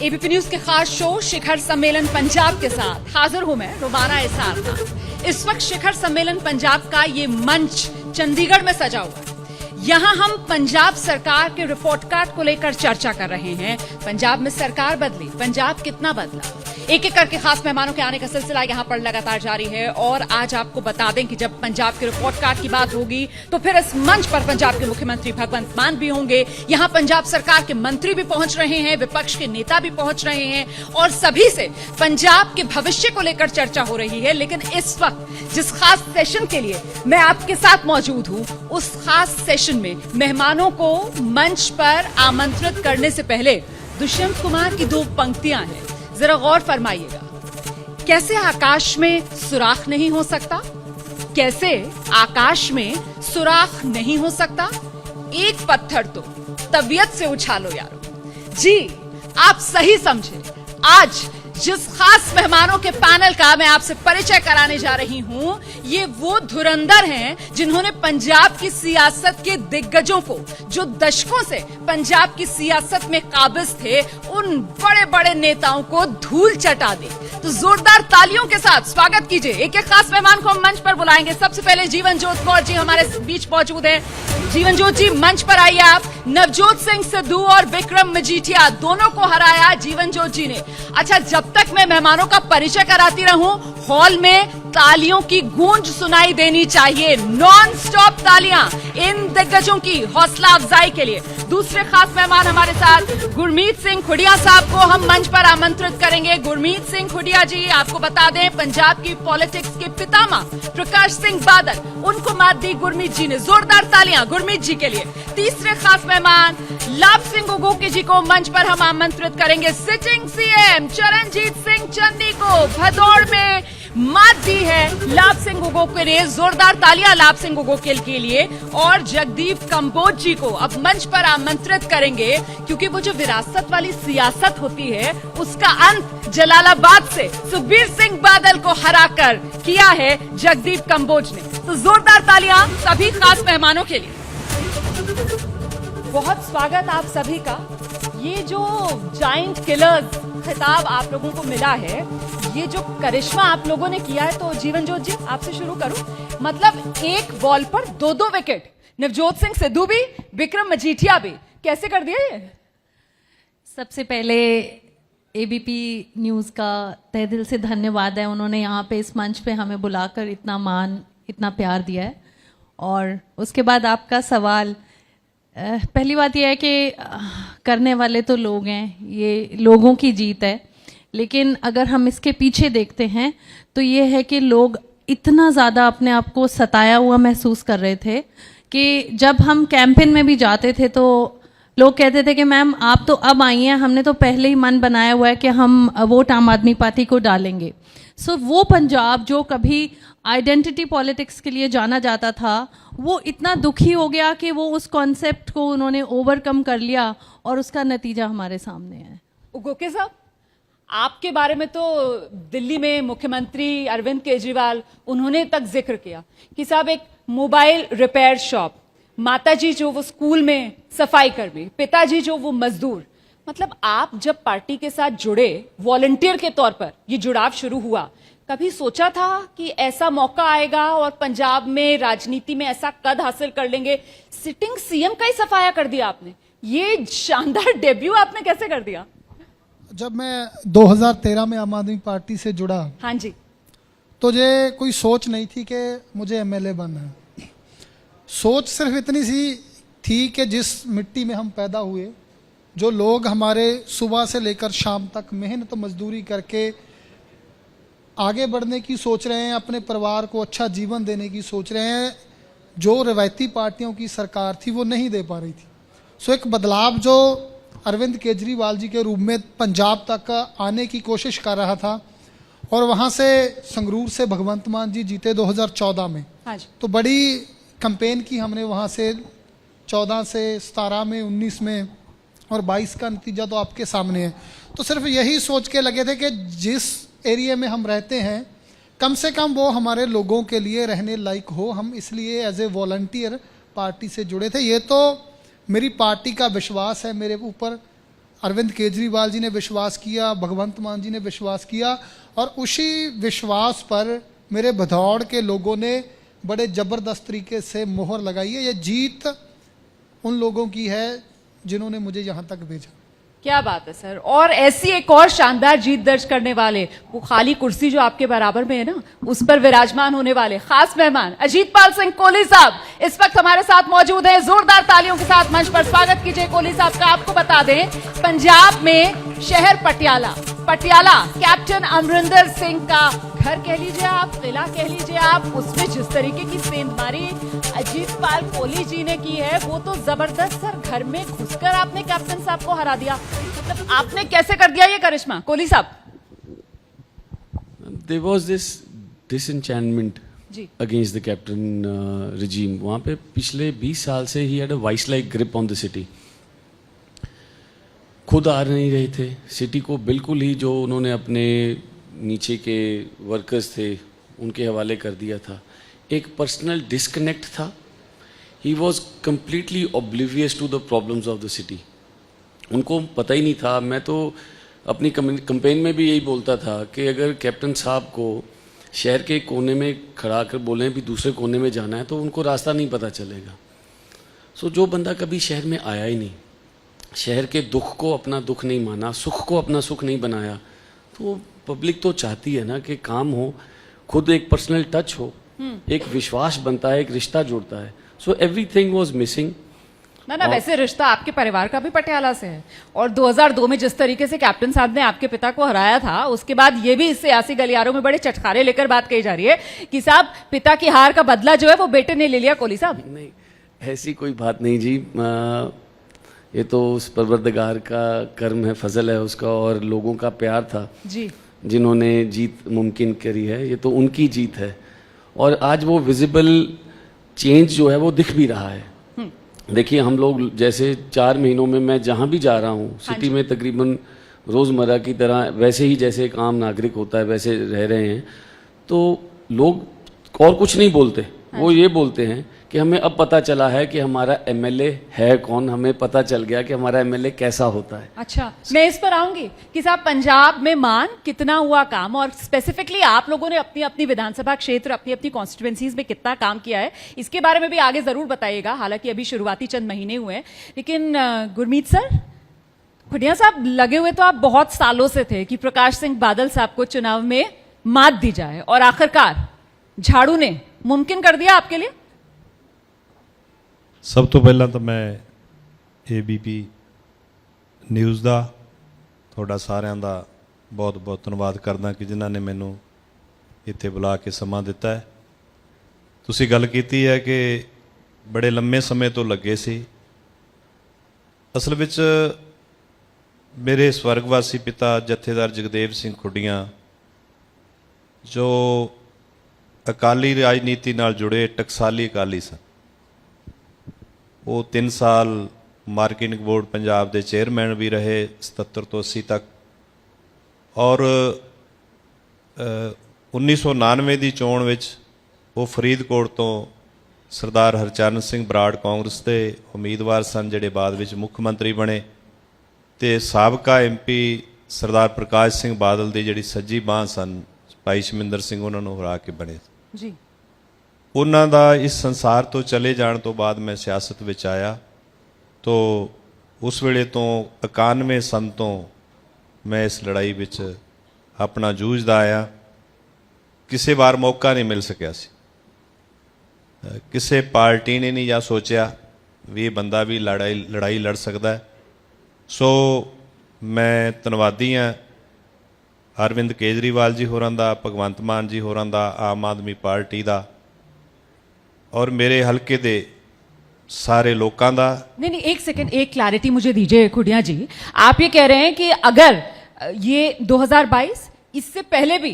ABP news के खास show शिखर सम्मेलन पंजाब के साथ हाजिर हूं मैं रुबाना इसार खान। इस वक्त शिखर सम्मेलन पंजाब का ये मंच चंडीगढ़ में सजा हुआ है। यहाँ हम पंजाब सरकार के रिपोर्ट कार्ड को लेकर चर्चा कर रहे हैं। पंजाब में सरकार बदली, पंजाब कितना बदला, एक एक करके खास मेहमानों के आने का सिलसिला यहाँ पर लगातार जारी है। और आज आपको बता दें कि जब पंजाब के रिपोर्ट कार्ड की बात होगी तो फिर इस मंच पर पंजाब के मुख्यमंत्री भगवंत मान भी होंगे। यहाँ पंजाब सरकार के मंत्री भी पहुंच रहे हैं, विपक्ष के नेता भी पहुंच रहे हैं और सभी से पंजाब के भविष्य को लेकर चर्चा हो रही है। लेकिन इस वक्त जिस खास सेशन के लिए मैं आपके साथ मौजूद हूँ, उस खास सेशन में मेहमानों को मंच पर आमंत्रित करने से पहले दुष्यंत कुमार की दो पंक्तियां हैं, जरा गौर फरमाइएगा। कैसे आकाश में सुराख नहीं हो सकता, कैसे आकाश में सुराख नहीं हो सकता, एक पत्थर तो तबीयत से उछालो यारो। जी आप सही समझे। आज जिस खास मेहमानों के पैनल का मैं आपसे परिचय कराने जा रही हूं, ये वो धुरंधर हैं जिन्होंने पंजाब की सियासत के दिग्गजों को, जो दशकों से पंजाब की सियासत में काबिज थे, उन बड़े बड़े नेताओं को धूल चटा दी। तो जोरदार तालियों के साथ स्वागत कीजिए। एक एक खास मेहमान को हम मंच पर बुलाएंगे। सबसे पहले जीवन जोत कौर जी हमारे बीच मौजूद है। जीवन जोत जी मंच पर आइए आप। नवजोत सिंह सिद्धू और विक्रम मजीठिया दोनों को हराया जीवन जोत जी ने। अच्छा, जब तक मैं मेहमानों का परिचय कराती रहूं, हॉल में तालियों की गूंज सुनाई देनी चाहिए, नॉन स्टॉप तालियां इन दिग्गजों की हौसला अफजाई के लिए। दूसरे खास मेहमान हमारे साथ गुरमीत सिंह खुडिया साहब को हम मंच पर आमंत्रित करेंगे। गुरमीत सिंह खुडिया जी, आपको बता दें, पंजाब की पॉलिटिक्स के पितामह प्रकाश सिंह बादल, उनको मात दी गुरमीत जी ने। जोरदार तालियां गुरमीत जी के लिए। तीसरे खास मेहमान लाभ सिंह गोगोकी जी को मंच पर हम आमंत्रित करेंगे। सिटिंग सीएम चरणजीत सिंह चन्नी को भदौड़ में मात दी है लाभ सिंह गोगोकी ने। जोरदार तालियां लाभ सिंह गोगोकी के लिए। और जगदीप कंबोज जी को अब मंच पर आमंत्रित करेंगे, क्योंकि वो जो विरासत वाली सियासत होती है, उसका अंत जलालाबाद से सुखबीर सिंह बादल को हराकर किया है जगदीप कंबोज ने। तो जोरदार तालियां सभी खास मेहमानों के लिए। बहुत स्वागत आप सभी का। ये जो जायंट किलर्स खिताब आप लोगों को मिला है, ये जो करिश्मा आप लोगों ने किया है, तो जीवन जोत जी आपसे शुरू करूं। मतलब एक बॉल पर दो दो विकेट, नवजोत सिंह सिद्धू भी, विक्रम मजीठिया भी, कैसे कर दिया ये? सबसे पहले एबीपी न्यूज़ का तहे दिल से धन्यवाद है। उन्होंने यहाँ पे इस मंच पे हमें बुलाकर इतना मान, इतना प्यार दिया है। और उसके बाद आपका सवाल, पहली बात यह है कि करने वाले तो लोग हैं, ये लोगों की जीत है। लेकिन अगर हम इसके पीछे देखते हैं तो ये है कि लोग इतना ज़्यादा अपने आप को सताया हुआ महसूस कर रहे थे कि जब हम कैंपेन में भी जाते थे तो लोग कहते थे कि मैम आप तो अब आई हैं, हमने तो पहले ही मन बनाया हुआ है कि हम वोट आम आदमी पार्टी को डालेंगे। सो वो पंजाब जो कभी आइडेंटिटी पॉलिटिक्स के लिए जाना जाता था, वो इतना दुखी हो गया कि वो उस कॉन्सेप्ट को उन्होंने ओवरकम कर लिया और उसका नतीजा हमारे सामने है। गोके साहब, आपके बारे में तो दिल्ली में मुख्यमंत्री अरविंद केजरीवाल, उन्होंने तक जिक्र किया कि साहब एक मोबाइल रिपेयर शॉप, माताजी जो वो स्कूल में सफाई कर्मी, पिताजी जो वो मजदूर। मतलब आप जब पार्टी के साथ जुड़े, वॉलंटियर के तौर पर ये जुड़ाव शुरू हुआ, कभी सोचा था कि ऐसा मौका आएगा और पंजाब में राजनीति में ऐसा कद हासिल कर लेंगे? सिटिंग सीएम का ही सफाया कर दिया आपने, ये शानदार डेब्यू आपने कैसे कर दिया? जब मैं 2013 में आम आदमी पार्टी से जुड़ा, हाँ जी, तो ये कोई सोच नहीं थी कि मुझे एमएलए बनना है। सोच सिर्फ इतनी सी थी कि जिस मिट्टी में हम पैदा हुए, जो लोग हमारे सुबह से लेकर शाम तक मेहनत मजदूरी करके आगे बढ़ने की सोच रहे हैं, अपने परिवार को अच्छा जीवन देने की सोच रहे हैं, जो रवायती पार्टियों की सरकार थी वो नहीं दे पा रही थी। सो एक बदलाव जो अरविंद केजरीवाल जी के रूप में पंजाब तक आने की कोशिश कर रहा था, और वहाँ से संगरूर से भगवंत मान जी जीते 2014 में। हाँ जी। तो बड़ी कैंपेन की हमने वहाँ से 14 से 17 में, 19 में, और 22 का नतीजा तो आपके सामने है। तो सिर्फ यही सोच के लगे थे कि जिस एरिया में हम रहते हैं, कम से कम वो हमारे लोगों के लिए रहने लायक हो। हम इसलिए एज ए वॉलंटियर पार्टी से जुड़े थे। ये तो मेरी पार्टी का विश्वास है मेरे ऊपर, अरविंद केजरीवाल जी ने विश्वास किया, भगवंत मान जी ने विश्वास किया, और उसी विश्वास पर मेरे भदौड़ के लोगों ने बड़े ज़बरदस्त तरीके से मोहर लगाई है। ये जीत उन लोगों की है जिन्होंने मुझे यहाँ तक भेजा। क्या बात है सर। और ऐसी एक और शानदार जीत दर्ज करने वाले, वो खाली कुर्सी जो आपके बराबर में है ना, उस पर विराजमान होने वाले खास मेहमान अजीतपाल सिंह कोहली साहब इस वक्त हमारे साथ मौजूद हैं। जोरदार तालियों के साथ मंच पर स्वागत कीजिए कोहली साहब का। आपको बता दें, पंजाब में शहर पटियाला कैप्टन अमरिंदर सिंह का घर कह लीजिए आप, किला कह लीजिए आप, उसमें जिस तरीके की सेंधमारी अजीतपाल कोहली जी ने की है वो तो जबरदस्त। सर, घर में घुसकर आपने कैप्टन साहब को हरा दिया, मतलब आपने कैसे कर दिया ये करिश्मा कोहली साहब? There was this disenchantment ji. against the captain regime. वहाँ पे पिछले 20 साल से he had a vice-like grip on the city. खुद आ नहीं रहे थे सिटी को, बिल्कुल ही जो उन्होंने अपने नीचे के वर्कर्स थे उनके हवाले कर दिया था। एक पर्सनल डिस्कनेक्ट था। He was completely oblivious to the problems of the city. उनको पता ही नहीं था। मैं तो अपनी कैंपेन में भी यही बोलता था कि अगर कैप्टन साहब को शहर के कोने में खड़ा कर बोलें भी दूसरे कोने में जाना है तो उनको रास्ता नहीं पता चलेगा। सो जो बंदा कभी शहर में आया ही नहीं, शहर के दुख को अपना दुख नहीं माना, सुख को अपना सुख नहीं बनाया, तो पब्लिक तो चाहती है ना कि काम हो, खुद एक पर्सनल टच हो, एक विश्वास बनता है, एक रिश्ता जुड़ता है। So everything was missing. ना वैसे रिश्ता आपके परिवार का भी पटियाला से है, और 2002 में जिस तरीके से कैप्टन साहब ने आपके पिता को हराया था, उसके बाद ये भी इस सियासी गलियारों में बड़े चटखारे लेकर बात कही जा रही है कि साहब पिता की हार का बदला जो है वो बेटे ने ले लिया। कोहली साहब, नहीं, ऐसी कोई बात नहीं जी। ये तो उस परवरदिगार का कर्म है, फजल है उसका, और लोगों का प्यार था जी, जिन्होंने जीत मुमकिन करी है। ये तो उनकी जीत है, और आज वो विजिबल चेंज जो है वो दिख भी रहा है। देखिए, हम लोग जैसे 4 महीनों में मैं जहाँ भी जा रहा हूँ सिटी में तकरीबन रोज़मर्रा की तरह वैसे ही जैसे एक आम नागरिक होता है वैसे रह रहे हैं। तो लोग और कुछ नहीं बोलते, वो ये बोलते हैं कि हमें अब पता चला है कि हमारा एमएलए है कौन, हमें पता चल गया कि हमारा एमएलए कैसा होता है। अच्छा, मैं इस पर आऊंगी कि साहब पंजाब में मान कितना हुआ काम, और स्पेसिफिकली आप लोगों ने अपनी अपनी विधानसभा क्षेत्र, अपनी अपनी कॉन्स्टिट्यूएंसीज में कितना काम किया है, इसके बारे में भी आगे जरूर बताइएगा। हालांकि अभी शुरुआती चंद महीने हुए हैं, लेकिन गुरमीत सर, खुडिया साहब, लगे हुए तो आप बहुत सालों से थे कि प्रकाश सिंह बादल साहब को चुनाव में मात दी जाए, और आखिरकार झाड़ू ने मुमकिन कर दिया आपके लिए। ਸਭ ਤੋਂ ਪਹਿਲਾਂ ਤਾਂ ਮੈਂ ABP ਨਿਊਜ਼ ਦਾ ਤੁਹਾਡਾ ਸਾਰਿਆਂ ਦਾ ਬਹੁਤ-ਬਹੁਤ ਧੰਨਵਾਦ ਕਰਦਾ ਕਿ ਜਿਨ੍ਹਾਂ ਨੇ ਮੈਨੂੰ ਇੱਥੇ ਬੁਲਾ ਕੇ ਸਮਾਂ ਦਿੱਤਾ ਹੈ। ਤੁਸੀਂ ਗੱਲ ਕੀਤੀ ਹੈ ਕਿ ਬੜੇ ਲੰਮੇ ਸਮੇਂ ਤੋਂ ਲੱਗੇ ਸੀ। ਅਸਲ ਵਿੱਚ ਮੇਰੇ ਸਵਰਗਵਾਸੀ ਪਿਤਾ ਜਥੇਦਾਰ ਜਗਦੇਵ ਸਿੰਘ ਖੁੱਡੀਆਂ ਜੋ ਅਕਾਲੀ ਰਾਜਨੀਤੀ ਨਾਲ ਜੁੜੇ ਟਕਸਾਲੀ ਅਕਾਲੀ ਸਨ। वो 3 साल मार्केटिंग बोर्ड पंजाब के चेयरमैन भी रहे 77 तो 80 तक, और 1999 की चोण विच वो फरीदकोट तो सरदार हरचरण सिंह बराड़ कांग्रेस के उम्मीदवार सन, जिहड़े बाद विच मुख मंत्री बने, तो साबका MP सरदार प्रकाश सिंह बादल की जिहड़ी सज्जी बांह सन भाई शमिंदर सिंह, उन्होंने हरा के बने जी। ਉਹਨਾਂ ਦਾ ਇਸ ਸੰਸਾਰ ਤੋਂ ਚਲੇ ਜਾਣ ਤੋਂ ਬਾਅਦ ਮੈਂ ਸਿਆਸਤ ਵਿੱਚ ਆਇਆ। तो उस वेले तो 91 सन तो मैं इस लड़ाई ਵਿੱਚ अपना जूझदा आया। किसी बार मौका नहीं मिल सकिया सी, किसी पार्टी ने नहीं या सोचा भी ये बंदा भी लड़ाई लड़ सकता है। सो मैं धन्नवादी हाँ अरविंद केजरीवाल जी होरां दा, भगवंत मान जी होरां दा, आम आदमी पार्टी का और मेरे हल्के दे सारे लोगों का। नहीं, एक सेकंड, एक क्लैरिटी मुझे दीजिए खुडिया जी। आप ये कह रहे हैं कि अगर ये 2022 इससे पहले भी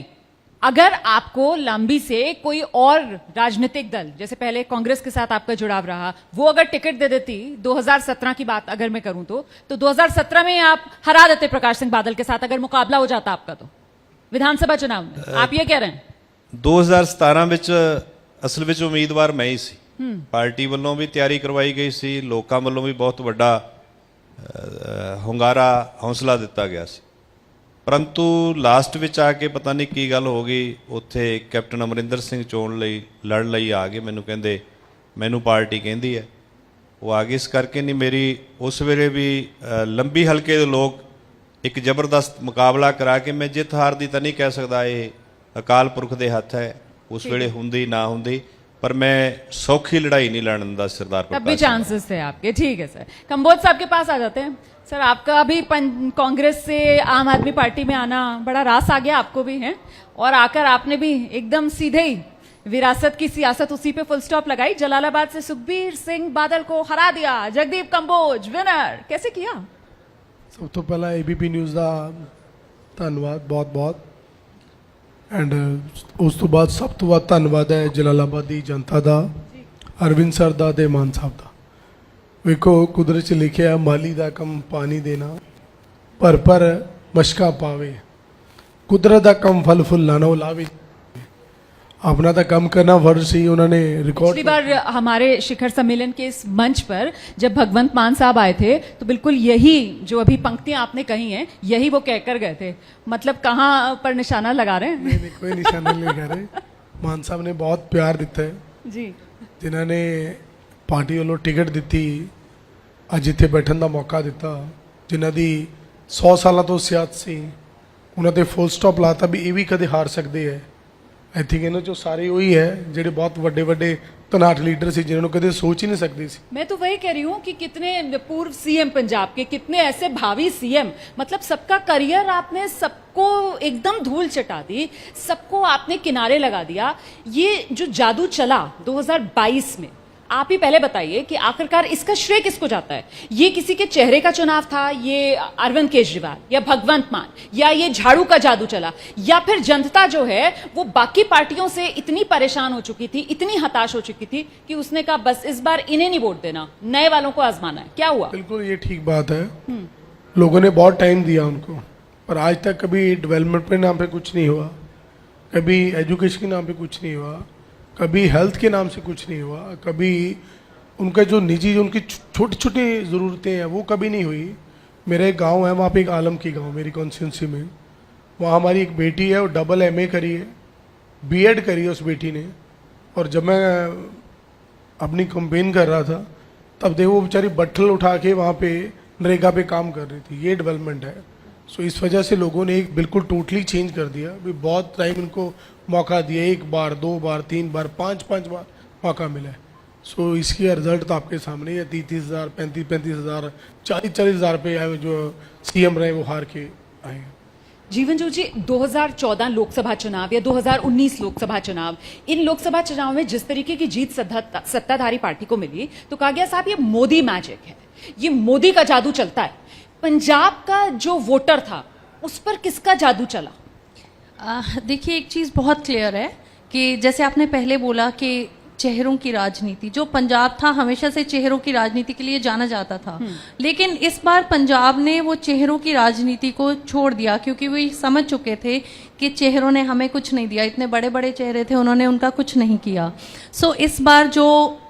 अगर आपको लंबी से कोई और राजनीतिक दल, जैसे पहले कांग्रेस के साथ आपका जुड़ाव रहा, वो अगर टिकट दे देती, 2017 की बात अगर मैं करूं तो 2017 में आप हरा देते प्रकाश सिंह बादल के साथ, अगर मुकाबला हो जाता आपका तो विधानसभा चुनाव में, आप ये कह रहे हैं? 2017 ਵਿੱਚ ਅਸਲ ਵਿੱਚ ਉਮੀਦਵਾਰ ਮੈਂ ਹੀ ਸੀ। पार्टी ਵੱਲੋਂ भी तैयारी करवाई गई सी, लोगों ਵੱਲੋਂ भी बहुत ਵੱਡਾ ਹੁੰਗਾਰਾ ਹੌਸਲਾ ਦਿੱਤਾ ਗਿਆ ਸੀ। ਪਰੰਤੂ ਲਾਸਟ ਵਿੱਚ ਆ ਕੇ ਪਤਾ ਨਹੀਂ ਕੀ ਗੱਲ ਹੋ ਗਈ, ਉੱਥੇ ਕੈਪਟਨ ਅਮਰਿੰਦਰ ਸਿੰਘ ਚੋਣ ਲਈ ਲੜਨ ਲਈ ਆ ਗਏ। ਮੈਨੂੰ ਕਹਿੰਦੇ ਮੈਨੂੰ ਪਾਰਟੀ ਕਹਿੰਦੀ ਹੈ, ਉਹ ਆ ਗਏ। ਇਸ ਕਰਕੇ ਨਹੀਂ ਮੇਰੀ ਉਸ ਵੇਲੇ ਵੀ ਲੰਬੀ ਹਲਕੇ ਦੇ ਲੋਕ ਇੱਕ ਜ਼ਬਰਦਸਤ ਮੁਕਾਬਲਾ ਕਰਾ ਕੇ, ਮੈਂ ਜਿੱਤ ਹਾਰ ਦੀ ਤਾਂ ਨਹੀਂ ਕਹਿ ਸਕਦਾ, ਇਹ ਅਕਾਲ ਪੁਰਖ ਦੇ ਹੱਥ ਹੈ, ਉਸ ਵੇਲੇ ਹੁੰਦੀ ਨਾ ਹੁੰਦੀ, पर मैं सौखी लड़ाई नहीं लड़ने दिंदा सरदार तब भी प्रकाश। चांसेस थे आपके। ठीक है सर, कंबोज साहब के पास आ जाते हैं। सर आपका अभी कांग्रेस से आम आदमी पार्टी में आना बड़ा रास आ गया आपको भी है, और आकर आपने भी एकदम सीधे ही विरासत की सियासत उसी पे फुल स्टॉप लगाई। जलालाबाद से सुखबीर सिंह बादल को हरा दिया, जगदीप कंबोज विनर। कैसे किया? सब तो पहला एबीपी न्यूज़ का धन्यवाद बहुत बहुत, एंड उस तो बाद सब तो बाद धन्यवाद है जलालाबाद की जनता का, अरविंद सर का ते मान साहब का। वेखो कुदरत च लिखिया माली का कम पानी देना, पर मशका पावे, कुदरत का कम फल फुल लाना वो लावे। अपना तो कम करना फर्ज सी, उन्होंने रिकॉर्ड। पिछली बार हमारे शिखर सम्मेलन के इस मंच पर जब भगवंत मान साहब आए थे तो बिल्कुल यही जो अभी पंक्तियां आपने कही हैं यही वो कहकर गए थे। मतलब कहाँ पर निशाना लगा रहे हैं? नहीं, कोई निशाना नहीं लगा रहे। मान साहब ने बहुत प्यार दिता है जी, जिन्होंने पार्टी वालों टिकट दी, अज इत्थे बैठन का मौका दिता, जिन्हों की 100 साल तो सियासत सी, उन्होंने फुल स्टॉप लाता भी ये भी कदे हार सकते हैं। ਇੱਥੇ ਇਹਨਾਂ ਚੋਂ ਸਾਰੇ ਉਹੀ ਹੈ ਜਿਹੜੇ बहुत ਵੱਡੇ ਵੱਡੇ तनाट लीडर से जिन्होंने कदे सोच ही नहीं सकती सी। मैं तो वही कह रही हूँ कि कितने पूर्व सीएम पंजाब के, कितने ऐसे भावी सीएम, मतलब सबका करियर आपने सबको एकदम धूल चटा दी, सबको आपने किनारे लगा दिया। ये जो जादू चला 2022 में, आप ही पहले बताइए कि आखिरकार इसका श्रेय किसको जाता है? ये किसी के चेहरे का चुनाव था, ये अरविंद केजरीवाल या भगवंत मान, या ये झाड़ू का जादू चला, या फिर जनता जो है वो बाकी पार्टियों से इतनी परेशान हो चुकी थी, इतनी हताश हो चुकी थी कि उसने कहा बस इस बार इन्हें नहीं वोट देना, नए वालों को आजमाना है। क्या हुआ? बिल्कुल ये ठीक बात है, लोगों ने बहुत टाइम दिया उनको, पर आज तक कभी डेवलपमेंट के नाम पे कुछ नहीं हुआ, कभी एजुकेशन के नाम पे कुछ नहीं हुआ, कभी हेल्थ के नाम से कुछ नहीं हुआ, कभी उनका जो निजी जो उनकी छोटी छोटी ज़रूरतें हैं वो कभी नहीं हुई। मेरा एक गांव है, वहाँ पे एक आलम की गांव मेरी कॉन्स्टिट्यूंसी में, वहाँ हमारी एक बेटी है, वो डबल MA करी है, BEd करी है उस बेटी ने, और जब मैं अपनी कंपेन कर रहा था तब देखो वो बेचारी बट्ठल उठा के वहाँ पे नरेगा पे काम कर रही थी। ये डेवलपमेंट है। सो इस वजह से लोगों ने एक बिल्कुल टोटली चेंज कर दिया। भी बहुत टाइम इनको मौका दिया, 1 बार 2 बार 3 बार 5 बार मौका मिला है। सो इसकी रिजल्ट तो आपके सामने है। 30 हज़ार 35 हज़ार 40 हज़ार रुपये आए जो CM रहे वो हार के आए। जीवन जो जी 2014 लोकसभा चुनाव या 2019 लोकसभा चुनाव, इन लोकसभा चुनाव में जिस तरीके की जीत सत्ताधारी पार्टी को मिली तो कहा गया साहब ये मोदी मैजिक है, ये मोदी का जादू चलता है। पंजाब का जो वोटर था उस पर किसका जादू चला? देखिए एक चीज़ बहुत क्लियर है कि जैसे आपने पहले बोला कि चेहरों की राजनीति, जो पंजाब था हमेशा से चेहरों की राजनीति के लिए जाना जाता था, लेकिन इस बार पंजाब ने वो चेहरों की राजनीति को छोड़ दिया, क्योंकि वो समझ चुके थे कि चेहरों ने हमें कुछ नहीं दिया। इतने बड़े बड़े चेहरे थे, उन्होंने उनका कुछ नहीं किया। सो इस बार जो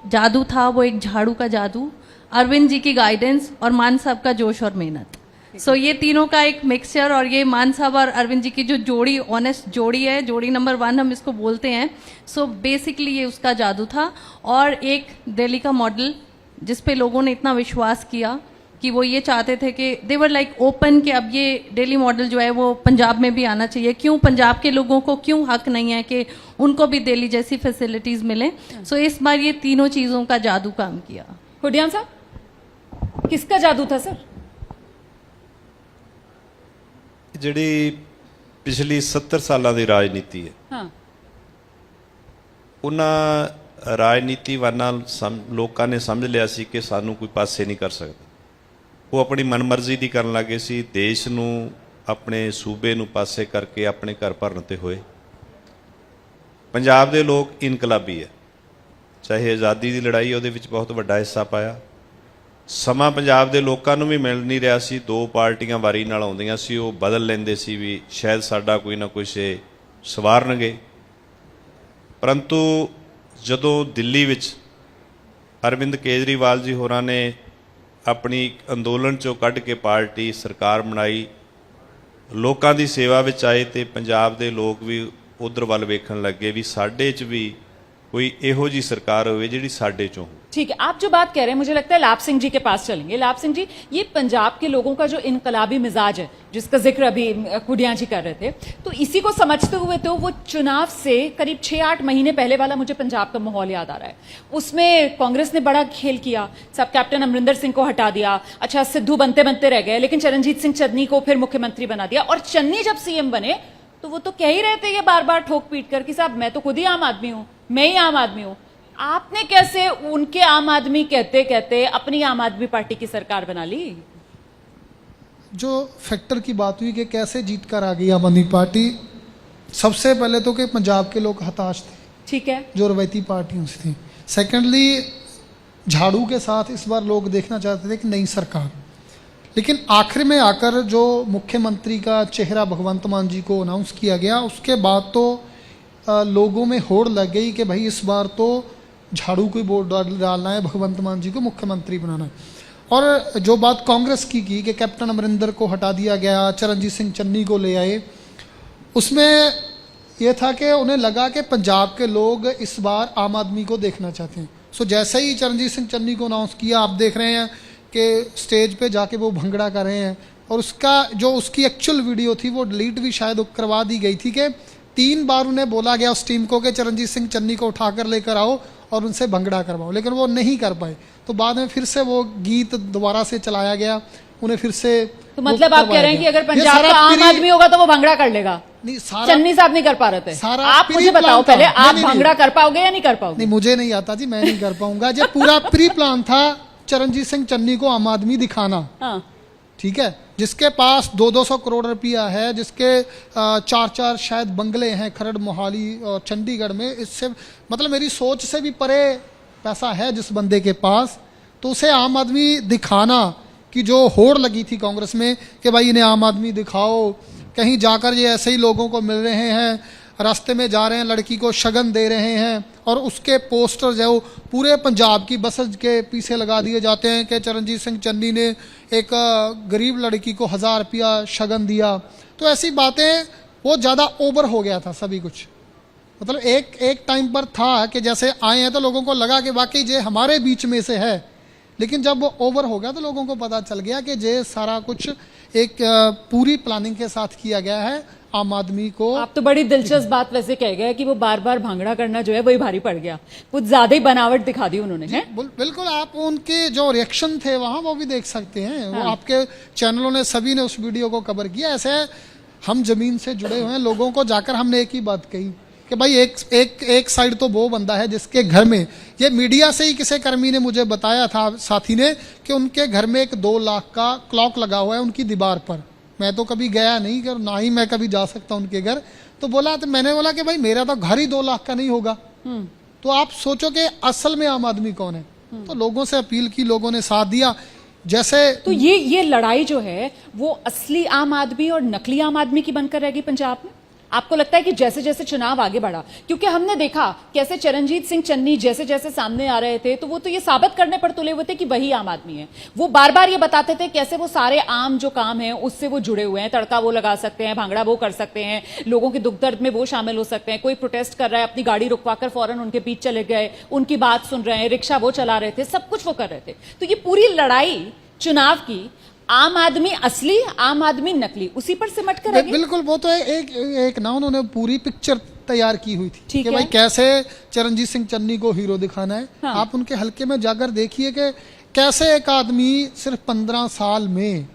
जादू था वो एक झाड़ू का जादू, अरविंद जी की गाइडेंस और मान साहब का जोश और मेहनत। सो ये तीनों का एक मिक्सचर, और ये मान साहब और अरविंद जी की जो जोड़ी, ऑनेस्ट जोड़ी है, जोड़ी नंबर 1 हम इसको बोलते हैं। सो बेसिकली ये उसका जादू था। और एक दिल्ली का मॉडल जिस पे लोगों ने इतना विश्वास किया कि वो ये चाहते थे कि दे वर लाइक ओपन कि अब ये दिल्ली मॉडल जो है वो पंजाब में भी आना चाहिए। क्यों पंजाब के लोगों को क्यों हक नहीं है कि उनको भी दिल्ली जैसी फैसिलिटीज़ मिलें? सो इस बार ये तीनों चीज़ों का जादू काम किया। हुडियान साहब, किसका जादू था सर? ਜਿਹੜੀ ਪਿਛਲੀ 70 ਸਾਲਾਂ ਦੀ ਰਾਜਨੀਤੀ ਹੈ, हाँ, ਉਹਨਾਂ ਰਾਜਨੀਤੀਵਾਨਾਂ ਲੋਕਾਂ ਨੇ ਸਮਝ ਲਿਆ ਸੀ ਕਿ ਸਾਨੂੰ ਕੋਈ ਪਾਸੇ ਨਹੀਂ ਕਰ ਸਕਦਾ। ਉਹ ਆਪਣੀ ਮਨਮਰਜ਼ੀ ਦੀ ਕਰਨ ਲੱਗੇ ਸੀ, ਦੇਸ਼ ਨੂੰ ਆਪਣੇ ਸੂਬੇ ਨੂੰ ਪਾਸੇ ਕਰਕੇ ਆਪਣੇ ਘਰ ਭਰਨ ਤੇ ਹੋਏ। ਪੰਜਾਬ ਦੇ ਲੋਕ ਇਨਕਲਾਬੀ ਹੈ, ਚਾਹੇ ਆਜ਼ਾਦੀ ਦੀ ਲੜਾਈ ਉਹਦੇ ਵਿੱਚ ਬਹੁਤ ਵੱਡਾ ਹਿੱਸਾ ਪਾਇਆ। ਸਮਾਂ ਪੰਜਾਬ ਦੇ ਲੋਕਾਂ ਨੂੰ ਵੀ ਮਿਲ ਨਹੀਂ ਰਿਹਾ ਸੀ। 2 ਪਾਰਟੀਆਂ ਵਾਰੀ ਨਾਲ ਆਉਂਦੀਆਂ ਸੀ, ਉਹ ਬਦਲ ਲੈਂਦੇ ਸੀ ਵੀ ਸ਼ਾਇਦ ਸਾਡਾ ਕੋਈ ਨਾ ਕੁਛ ਸਵਾਰਨਗੇ। ਪਰੰਤੂ ਜਦੋਂ ਦਿੱਲੀ ਵਿੱਚ ਅਰਵਿੰਦ ਕੇਜਰੀਵਾਲ ਜੀ ਹੋਰਾਂ ਨੇ ਆਪਣੀ ਅੰਦੋਲਨ ਚੋਂ ਕੱਢ ਕੇ ਪਾਰਟੀ ਸਰਕਾਰ ਬਣਾਈ, ਲੋਕਾਂ ਦੀ ਸੇਵਾ ਵਿੱਚ ਆਏ ਤੇ ਪੰਜਾਬ ਦੇ ਲੋਕ ਵੀ ਉਧਰ ਵੱਲ ਵੇਖਣ ਲੱਗੇ ਵੀ ਸਾਡੇ 'ਚ ਵੀ कोई एहो जी सरकार होवे जिहड़ी साडे चों हो। ठीक है, आप जो बात कह रहे हैं मुझे लगता है लाभ सिंह जी के पास चलेंगे। लाभ सिंह जी, ये पंजाब के लोगों का जो इनकलाबी मिजाज है जिसका जिक्र अभी कुडिया जी कर रहे थे, तो इसी को समझते हुए तो वो चुनाव से करीब 6-8 महीने पहले वाला मुझे पंजाब का माहौल याद आ रहा है। उसमें कांग्रेस ने बड़ा खेल किया, सब कैप्टन अमरिंदर सिंह को हटा दिया, अच्छा सिद्धू बनते बनते रह गए, लेकिन चरणजीत सिंह चन्नी को फिर मुख्यमंत्री बना दिया, और चन्नी जब सीएम बने तो वो तो कह ही रहे थे ये बार बार ठोक पीट कर कि साहब मैं तो खुद ही आम आदमी हूं, मैं ही आम आदमी हूं। आपने कैसे उनके आम आदमी कहते कहते अपनी आम आदमी पार्टी की सरकार बना ली? जो फैक्टर की बात हुई कि कैसे जीत कर आ गई आम आदमी पार्टी, सबसे पहले तो कि पंजाब के लोग हताश थे, ठीक है, जो रवायती पार्टियों से थी। सेकेंडली, झाड़ू के साथ इस बार लोग देखना चाहते थे कि नई सरकार, लेकिन आखिर में आकर जो मुख्यमंत्री का चेहरा भगवंत मान जी को अनाउंस किया गया, उसके बाद तो लोगों में होड़ लग गई कि भाई इस बार तो झाड़ू को वोट डालना है, भगवंत मान जी को मुख्यमंत्री बनाना है। और जो बात कांग्रेस की कि कैप्टन अमरिंदर को हटा दिया गया, चरणजीत सिंह चन्नी को ले आए, उसमें यह था कि उन्हें लगा कि पंजाब के लोग इस बार आम आदमी को देखना चाहते हैं। सो जैसे ही चरणजीत सिंह चन्नी को अनाउंस किया, आप देख रहे हैं कि स्टेज पे जाके वो भंगड़ा कर रहे हैं, और उसका जो उसकी एक्चुअल वीडियो थी वो डिलीट भी शायद करवा दी गई थी कि 3 बार उन्हें बोला गया उस टीम को कि चरणजीत सिंह चन्नी को उठाकर लेकर आओ और उनसे भंगड़ा करवाओ, लेकिन वो नहीं कर पाए। तो बाद में फिर से वो गीत दोबारा से चलाया गया, उन्हें फिर से। तो मतलब आप कह रहे हैं कि अगर पंजाब का आम आदमी होगा तो वो भंगड़ा कर लेगा? नहीं, सारा चन्नी साहब नहीं कर पा रहे थे। सारा आप मुझे बताओ पहले, आप भंगड़ा कर पाओगे या नहीं कर पाओगे? नहीं, मुझे नहीं आता जी, मैं नहीं कर पाऊंगा। जब पूरा प्री प्लान था चरणजीत सिंह चन्नी को आम आदमी दिखाना, हाँ, ठीक है, जिसके पास 200 करोड़ रुपया है, जिसके 4 शायद बंगले हैं खरड़, मोहाली और चंडीगढ़ में, इससे मतलब मेरी सोच से भी परे पैसा है जिस बंदे के पास, तो उसे आम आदमी दिखाना की जो होड़ लगी थी कांग्रेस में कि भाई इन्हें आम आदमी दिखाओ, कहीं जाकर ये ऐसे ही लोगों को मिल रहे हैं, रास्ते में जा रहे हैं, लड़की को शगन दे रहे हैं, और उसके पोस्टर जो पूरे पंजाब की बस के पीछे लगा दिए जाते हैं कि चरणजीत सिंह चन्नी ने एक गरीब लड़की को 1000 रुपया शगन दिया। तो ऐसी बातें, वो ज़्यादा ओवर हो गया था सभी कुछ। मतलब एक टाइम पर था कि जैसे आए हैं तो लोगों को लगा कि वाकई ये हमारे बीच में से है, लेकिन जब वो ओवर हो गया तो लोगों को पता चल गया कि ये सारा कुछ एक पूरी प्लानिंग के साथ किया गया है आम आदमी को। आप तो बड़ी दिलचस्प बात वैसे कह गए कि वो बार बार भांगड़ा करना जो है वही भारी पड़ गया, कुछ ज्यादा ही बनावट दिखा दी उन्होंने, है? बिल्कुल, आप उनके जो रिएक्शन थे वहां वो भी देख सकते हैं। हाँ। वो आपके चैनलों ने, सभी ने उस वीडियो को कवर किया। ऐसे हम जमीन से जुड़े हुए हैं लोगों को जाकर हमने एक ही बात कही कि भाई एक साइड तो वो बंदा है जिसके घर में, ये मीडिया से ही किसी कर्मी ने मुझे बताया था, साथी ने, कि उनके घर में एक 2 लाख का क्लॉक लगा हुआ है उनकी दीवार पर। मैं तो कभी गया नहीं, कर ना ही मैं कभी जा सकता उनके घर। तो बोला, तो मैंने बोला कि भाई मेरा तो घर ही 2 लाख का नहीं होगा। तो आप सोचो कि असल में आम आदमी कौन है। तो लोगों से अपील की, लोगों ने साथ दिया। जैसे तो ये लड़ाई जो है वो असली आम आदमी और नकली आम आदमी की बनकर रहेगी पंजाब में। आपको लगता है कि जैसे जैसे चुनाव आगे बढ़ा, क्योंकि हमने देखा कैसे चरणजीत सिंह चन्नी जैसे जैसे सामने आ रहे थे तो वो तो ये साबित करने पर तुले हुए थे कि वही आम आदमी है। वो बार बार ये बताते थे कैसे वो सारे आम जो काम है उससे वो जुड़े हुए हैं, तड़का वो लगा सकते हैं, भांगड़ा वो कर सकते हैं, लोगों के दुख दर्द में वो शामिल हो सकते हैं। कोई प्रोटेस्ट कर रहा है, अपनी गाड़ी रुकवाकर फौरन उनके बीच चले गए, उनकी बात सुन रहे हैं, रिक्शा वो चला रहे थे, सब कुछ वो कर रहे थे। तो ये पूरी लड़ाई चुनाव की आम आदमी असली, आम आदमी नकली, उसी पर सिमट कर बिल्कुल, वो तो एक ना उन्होंने पूरी पिक्चर तैयार की हुई थी कि भाई कैसे चरणजीत सिंह चन्नी को हीरो दिखाना है। हाँ। आप उनके हलके में जाकर देखिए कि कैसे एक आदमी सिर्फ 15 साल में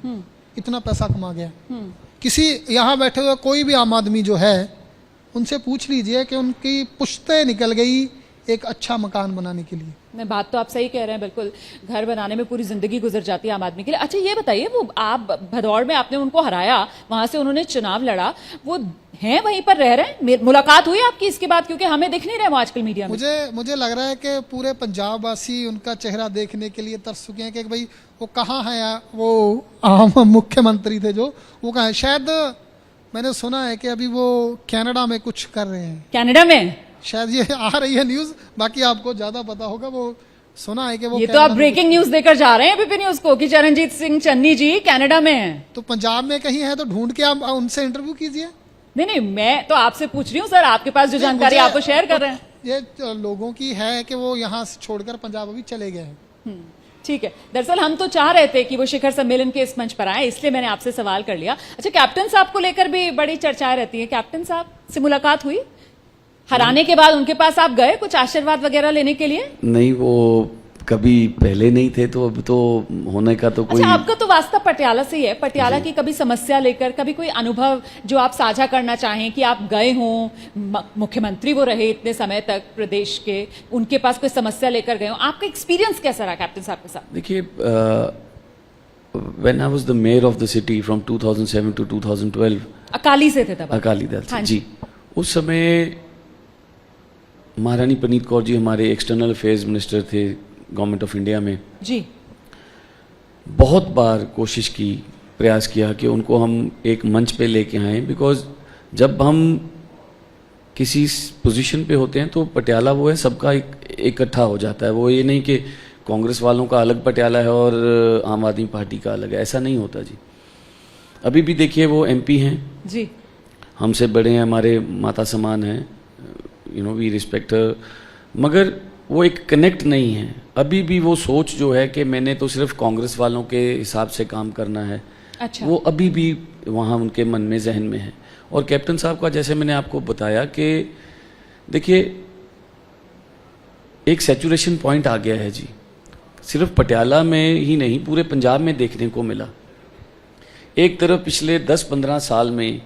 इतना पैसा कमा गया। किसी यहाँ बैठे हुए कोई भी आम आदमी जो है उनसे पूछ लीजिए कि उनकी पुश्तें निकल गई एक अच्छा मकान बनाने के लिए। नहीं, बात तो आप सही कह रहे हैं, बिल्कुल घर बनाने में पूरी जिंदगी गुजर जाती है आम आदमी के लिए। अच्छा ये बताइए, वो आप भदौड़ में आपने उनको हराया, वहां से उन्होंने चुनाव लड़ा, वो हैं वहीं पर रह रहे हैं? मुलाकात हुई आपकी इसके बाद? क्योंकि हमें दिख नहीं रहे वो आजकल मीडिया में। मुझे लग रहा है कि पूरे पंजाब वासी उनका चेहरा देखने के लिए तरस चुके हैं कि भाई वो कहाँ है, वो आम मुख्यमंत्री थे जो, वो कहाँ है। शायद मैंने सुना है कि अभी वो कनाडा में कुछ कर रहे हैं। कनाडा में शायद ये आ रही है न्यूज़, बाकी आपको ज़्यादा पता होगा। वो सुना है कि वो ये तो कनाडा आप में ब्रेकिंग न्यूज देकर जा रहे हैं एबीपी न्यूज को कि चरणजीत सिंह चन्नी जी कनाडा में हैं। तो पंजाब में कहीं है तो ढूंढ के आप उनसे इंटरव्यू कीजिए। नहीं नहीं, मैं तो आपसे पूछ रही हूँ सर, आपके पास जो जानकारी मुझे- आप वो शेयर कर रहे हैं। ये तो लोगों की है कि वो यहाँ से छोड़कर पंजाब अभी चले गए हैं। ठीक है, दरअसल हम तो चाह रहे थे कि वो शिखर सम्मेलन के इस मंच पर आए, इसलिए मैंने आपसे सवाल कर लिया। अच्छा, कैप्टन साहब को लेकर भी बड़ी चर्चाएं रहती है, कैप्टन साहब से मुलाकात हुई? हराने के बाद उनके पास आप गए कुछ आशीर्वाद वगैरह लेने के लिए? नहीं, वो कभी पहले नहीं थे, तो अब तो होने का तो कोई। अच्छा, आपका तो वास्ता पटियाला से ही है। पटियाला की कभी समस्या लेकर, कभी कोई अनुभव जो आप साझा करना चाहें कि आप गए हों, मुख्यमंत्री वो रहे इतने समय तक प्रदेश के, उनके पास कोई समस्या लेकर गए हों, आपका एक्सपीरियंस कैसा रहा कैप्टन साहब के साथ? देखिए, when I was the mayor of the city from 2007 to 2012, Akali से थे तब आप? अकाली दल से हाँ जी। उस समय महारानी पनीत कौर जी हमारे एक्सटर्नल अफेयर्स मिनिस्टर थे गवर्नमेंट ऑफ इंडिया में। जी। बहुत बार कोशिश की, प्रयास किया कि उनको हम एक मंच पे लेके आएं, बिकॉज जब हम किसी पोजीशन पे होते हैं तो पटियाला वो है सबका इकट्ठा हो जाता है। वो ये नहीं कि कांग्रेस वालों का अलग पटियाला है और आम आदमी पार्टी का अलग है, ऐसा नहीं होता जी। अभी भी देखिए, वो एमपी हैं जी, हमसे बड़े हैं, हमारे माता समान हैं, यू नो वी रिस्पेक्ट, मगर वो एक कनेक्ट नहीं है। अभी भी वो सोच जो है कि मैंने तो सिर्फ कांग्रेस वालों के हिसाब से काम करना है, अच्छा, वो अभी भी वहाँ उनके मन में, जहन में है। और कैप्टन साहब का, जैसे मैंने आपको बताया कि देखिए एक सैचुरेशन पॉइंट आ गया है जी, सिर्फ पटियाला में ही नहीं पूरे पंजाब में देखने को मिला। एक तरफ पिछले 10-15 साल में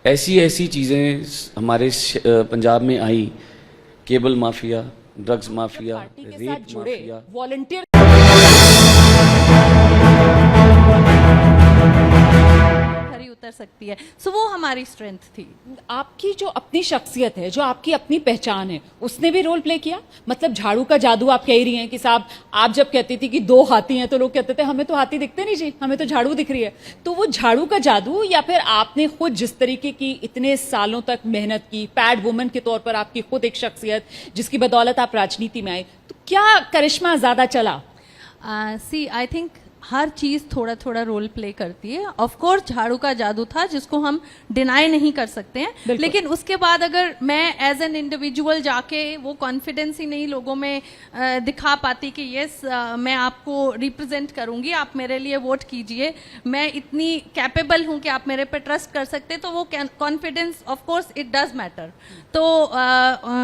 ऐसी ऐसी चीज़ें हमारे पंजाब में आई, cable mafia, drugs mafia, party के रेप साथ जुड़े माफिया, वॉलंटियर खरी उतर सकती है। सो वो हमारी स्ट्रेंथ थी। आपकी जो अपनी शख्सियत है, जो आपकी अपनी पहचान है, उसने भी रोल प्ले किया। मतलब झाड़ू का जादू आप कह रही हैं कि साहब, आप जब कहती थी कि 2 हाथी हैं तो लोग कहते थे हमें तो हाथी दिखते नहीं जी, हमें तो झाड़ू दिख रही है। तो वो झाड़ू का जादू, या फिर आपने खुद जिस तरीके की इतने सालों तक मेहनत की, पैड वुमन के तौर पर आपकी खुद एक शख्सियत जिसकी बदौलत आप राजनीति में आए, तो क्या करिश्मा ज्यादा चला? सी आई थिंक हर चीज़ थोड़ा थोड़ा रोल प्ले करती है। ऑफ कोर्स झाड़ू का जादू था जिसको हम डिनाई नहीं कर सकते हैं, लेकिन उसके बाद अगर मैं एज एन इंडिविजुअल जाके वो कॉन्फिडेंस ही नहीं लोगों में दिखा पाती कि यस मैं आपको रिप्रेजेंट करूंगी, आप मेरे लिए वोट कीजिए, मैं इतनी कैपेबल हूं कि आप मेरे पे ट्रस्ट कर सकते, तो वो confidence of course it does matter. तो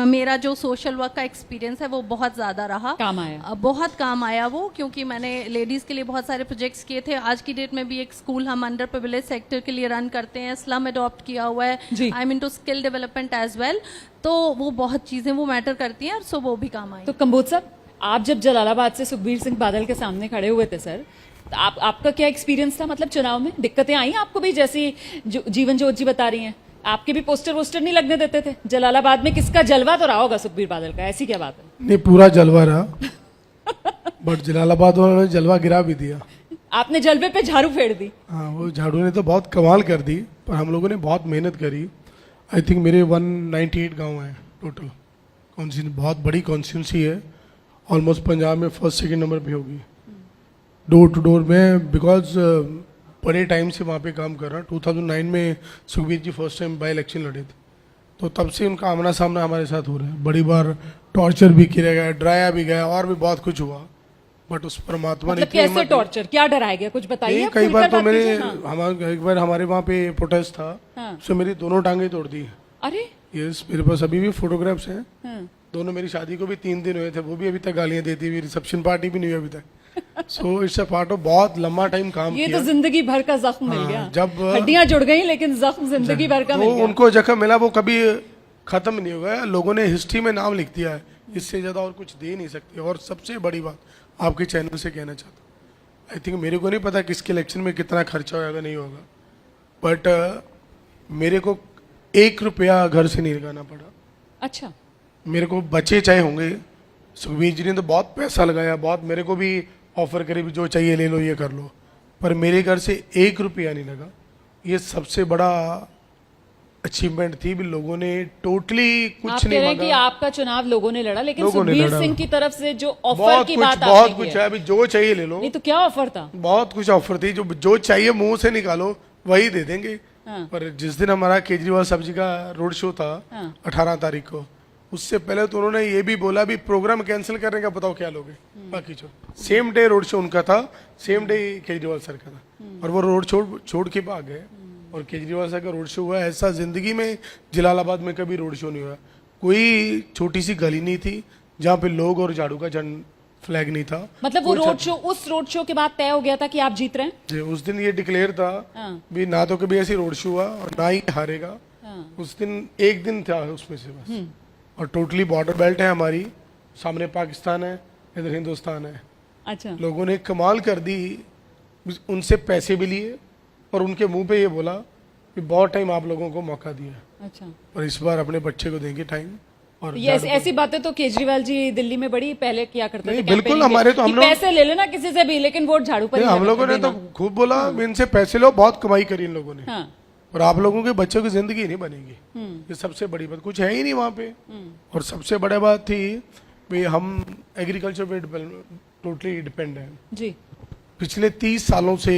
मेरा जो सोशल वर्क का एक्सपीरियंस है वो बहुत ज़्यादा रहा, काम आया। बहुत काम आया वो, क्योंकि मैंने लेडीज़ के लिए बहुत सारे प्रोजेक्ट्स किए थे। आज की डेट में भी एक स्कूल हम अंडर प्रिविलेज सेक्टर के लिए रन करते हैं, स्लम अडॉप्ट किया हुआ है, I am into skill development as well. तो वो बहुत चीज़ें वो मैटर करती हैं, सो वो भी काम आई। तो कंबोज साहब, आप जब जलालाबाद से सुखबीर सिंह बादल के सामने खड़े हुए थे सर, तो आपका क्या एक्सपीरियंस था? मतलब चुनाव में दिक्कतें आई आपको भी, जैसी जीवन ज्योत जी बता रही हैं? आपके भी पोस्टर वोस्टर नहीं लगने देते थे जलालाबाद में? किसका जलवा तो रहा होगा सुखबीर बादल का, ऐसी क्या बात है? नहीं, पूरा जलवा रहा बट जलालाबाद वालों ने जलवा गिरा भी दिया। आपने जलवे पे झाड़ू फेर दी। हाँ, वो झाड़ू ने तो बहुत कमाल कर दी, पर हम लोगों ने बहुत मेहनत करी। आई थिंक मेरे 198 गांव हैं टोटल, बहुत बड़ी कॉन्स्टिट्यूंसी है, ऑलमोस्ट पंजाब में फर्स्ट सेकंड नंबर पे होगी डोर टू डोर में, बिकॉज बड़े टाइम से वहाँ पे काम कर रहा हूँ। 2009 में Sukhbir ji first time by election लड़े थे, तो तब से उनका आमना सामना हमारे साथ हो रहा है। बड़ी बार टॉर्चर भी किया गया, डराया भी गया, और भी बहुत कुछ हुआ, बट उस परमात्मा ने मतलब कैसे टॉर्चर, क्या डराया गया, कुछ बताइए। कई बार तो मेरे हाँ। एक बार हमारे वहाँ पे प्रोटेस्ट था, हाँ। उसमें मेरी दोनों टांगे तोड़ दी। अरे यस, मेरे पास अभी भी फोटोग्राफ्स हैं। हाँ। दोनों, मेरी शादी को भी 3 दिन हुए थे, वो भी अभी तक गालियां देती हुई, रिसेप्शन पार्टी भी नहीं हुई अभी तक। So it's a part of बहुत लंबा टाइम काम ये किया। तो जिंदगी भर का जख्म मिल हाँ, गया। जब हड्डियां जुड़ गई लेकिन जख्म जिंदगी भर का मिल वो गया। उनको जख्म मिला, वो कभी खत्म नहीं होगा। लोगों ने हिस्ट्री में नाम लिख दिया है, इससे ज्यादा और कुछ दे नहीं सकते। और सबसे बड़ी बात आपके चैनल से कहना चाहता हूँ, आई थिंक मेरे को नहीं पता किसके इलेक्शन में कितना खर्चा होगा नहीं होगा, बट मेरे को 1 रुपया घर से नहीं लगाना पड़ा। अच्छा, मेरे को बचे चाहे होंगे, सुखबीर जी ने तो बहुत पैसा लगाया, बहुत मेरे को भी ऑफर करे भी जो चाहिए ले लो, ये कर लो, पर मेरे घर से 1 रुपया नहीं लगा। ये सबसे बड़ा अचीवमेंट थी भी, लोगों ने टोटली कुछ आप कह नहीं रहे हैं कि मांगा। आपका चुनाव लोगों ने लड़ा, लेकिन लोगों ने सुखबीर लड़ा। सिंह की तरफ से जो ऑफर बहुत की कुछ, बात बहुत आपने कुछ की है, अभी जो चाहिए ले लो। नहीं तो क्या ऑफर था? बहुत कुछ ऑफर थी, जो चाहिए मुंह से निकालो वही दे देंगे। हाँ। पर जिस दिन हमारा केजरीवाल साहब जी का रोड शो था हाँ। 18 तारीख को, उससे पहले तो उन्होंने ये भी बोला भी प्रोग्राम कैंसिल करने का बताओ क्या लोगे। बाकी जो सेम डे रोड शो उनका था, सेम डे केजरीवाल सर का था, और वो रोड छोड़ के भाग गए। और केजरीवाल सर का रोड शो हुआ, ऐसा जिंदगी में जलालाबाद में कभी रोड शो नहीं हुआ। कोई छोटी सी गली नहीं थी जहाँ पे लोग और झाड़ू का झंड फ्लैग नहीं था। मतलब वो रोड शो, उस रोड शो के बाद तय हो गया था कि आप जीत रहे हैं? जी, उस दिन ये डिक्लेयर था हाँ। भी ना तो कभी ऐसी रोड शो हुआ और ना ही हारेगा। हाँ। उस दिन एक दिन था उसमें से बस। और टोटली बॉर्डर बेल्ट है हमारी, सामने पाकिस्तान है, इधर हिंदुस्तान है। अच्छा। लोगों ने कमाल कर दी, उनसे पैसे भी लिए और उनके मुंह पे ये बोला कि बहुत टाइम आप लोगों को मौका दिया, अच्छा, और इस बार अपने बच्चे को देंगे टाइम। और ये ऐसी बातें तो केजरीवाल जी दिल्ली में बड़ी पहले किया करते नहीं, थे बिल्कुल, campaigning में, हमारे तो कि हम लोग- पैसे ले लेना किसी से भी, लेकिन वोट झाड़ू पर ही हम लगा लोगों ने देना। तो खूब बोला इनसे पैसे लो, बहुत कमाई करी इन लोगों ने, हाँ। और आप लोगों के बच्चों की जिंदगी नहीं बनेगी। ये सबसे बड़ी बात, कुछ है ही नहीं वहाँ पे। और सबसे बड़ी बात थी भाई हम एग्रीकल्चर पे टोटली डिपेंड है। जी। पिछले 30 सालों से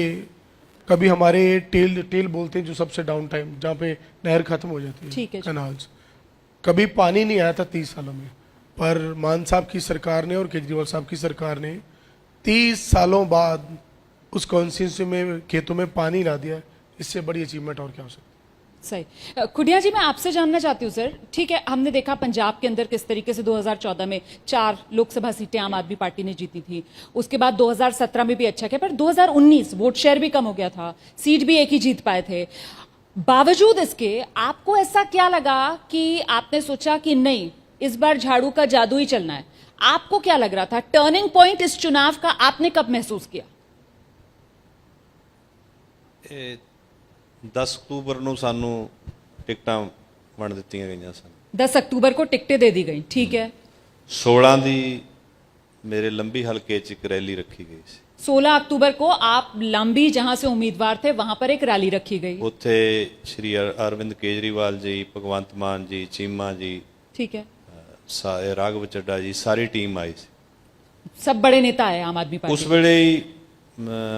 कभी हमारे टेल बोलते हैं जो सबसे डाउन टाइम, जहाँ पे नहर खत्म हो जाती ठीक है है, जी। कैनाल्स, कभी पानी नहीं आया था 30 सालों में। पर मान साहब की सरकार ने और केजरीवाल साहब की सरकार ने 30 सालों बाद उस कॉन्स्टिट्यूंसी में खेतों में पानी ला दिया। इससे बड़ी अचीवमेंट और क्या हो सकती है? सही। खुडिया जी, मैं आपसे जानना चाहती हूँ सर, ठीक है, हमने देखा पंजाब के अंदर किस तरीके से 2014 में 4 लोकसभा सीटें आम आदमी पार्टी ने जीती थी, उसके बाद 2017 में भी अच्छा किया, पर 2019 वोट शेयर भी कम हो गया था, सीट भी एक ही जीत पाए थे। बावजूद इसके आपको ऐसा क्या लगा कि आपने सोचा कि नहीं, इस बार झाड़ू का जादू ही चलना है? आपको क्या लग रहा था, टर्निंग पॉइंट इस चुनाव का आपने कब महसूस किया? 10 ਅਕਤੂਬਰ ਨੂੰ ਸਾਨੂੰ ਟਿਕਟਾਂ ਵੰਡ ਦਿੱਤੀਆਂ ਗਈਆਂ ਸਨ। 10 अक्टूबर को टिकटें दे दी गई, ठीक है। 16 ਦੀ ਮੇਰੇ ਲੰਬੀ ਹਲਕੇ 'ਚ ਇੱਕ ਰੈਲੀ ਰੱਖੀ ਗਈ ਸੀ। 16 अक्टूबर को आप लंबी जहां से उम्मीदवार थे वहां पर एक रैली रखी गई, ਉੱਥੇ ਸ਼੍ਰੀ ਅਰਵਿੰਦ ਕੇਜਰੀਵਾਲ ਜੀ, ਭਗਵੰਤ ਮਾਨ ਜੀ, ਚੀਮਾ ਜੀ, ठीक है। ਰਾਘਵ ਚੱਡਾ ਜੀ, ਸਾਰੀ ਟੀਮ ਆਈ ਸੀ। सब बड़े नेता आए आम आदमी ਉਸ पार्टी। ਵੇਲੇ ਹੀ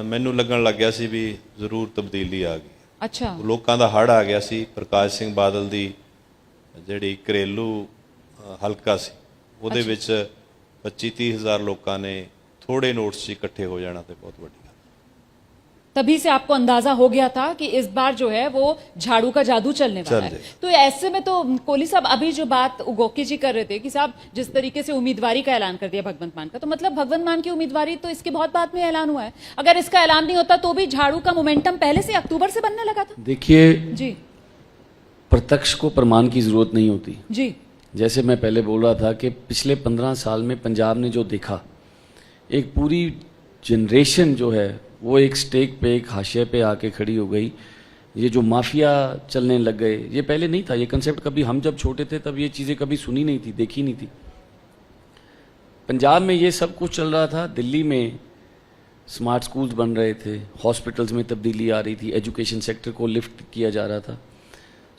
ਮੈਨੂੰ ਲੱਗਣ ਲੱਗਿਆ ਸੀ ਵੀ ਜ਼ਰੂਰ ਤਬਦੀਲੀ ਆ ਗਈ। अच्छा। ਲੋਕਾਂ ਦਾ ਹੜ ਆ ਗਿਆ ਸੀ। ਪ੍ਰਕਾਸ਼ ਸਿੰਘ ਬਾਦਲ ਦੀ ਜਿਹੜੀ ਘਰੇਲੂ ਹਲਕਾ ਸੀ ਉਹਦੇ ਵਿੱਚ 25-30 ਹਜ਼ਾਰ ਲੋਕਾਂ ਨੇ ਥੋੜੇ ਨੋਟਸ 'ਚ ਇਕੱਠੇ ਹੋ ਜਾਣਾ ਤੇ ਬਹੁਤ ਵੱਡੀ ਗੱਲ। तभी से आपको अंदाजा हो गया था कि इस बार जो है वो झाड़ू का जादू चलने वाला है। तो ऐसे में तो कोहली साहब अभी जो बात उगोकी जी कर रहे थे कि साहब जिस तरीके से उम्मीदवारी का ऐलान कर दिया भगवंत मान का, तो मतलब भगवंत मान की उम्मीदवारी तो इसके बहुत बाद में ऐलान हुआ है। अगर इसका ऐलान नहीं होता तो भी झाड़ू का मोमेंटम पहले से अक्टूबर से बनने लगा था। देखिए, जी प्रत्यक्ष को प्रमाण की जरूरत नहीं होती। जी। जैसे मैं पहले बोल रहा था कि पिछले 15 साल में पंजाब ने जो देखा, एक पूरी जनरेशन जो है वो एक स्टेक पे, एक हाशिए पे आके खड़ी हो गई। ये जो माफिया चलने लग गए, ये पहले नहीं था, ये कंसेप्ट कभी हम जब छोटे थे तब ये चीज़ें कभी सुनी नहीं थी, देखी नहीं थी। पंजाब में ये सब कुछ चल रहा था। दिल्ली में स्मार्ट स्कूल्स बन रहे थे, हॉस्पिटल्स में तब्दीली आ रही थी, एजुकेशन सेक्टर को लिफ्ट किया जा रहा था।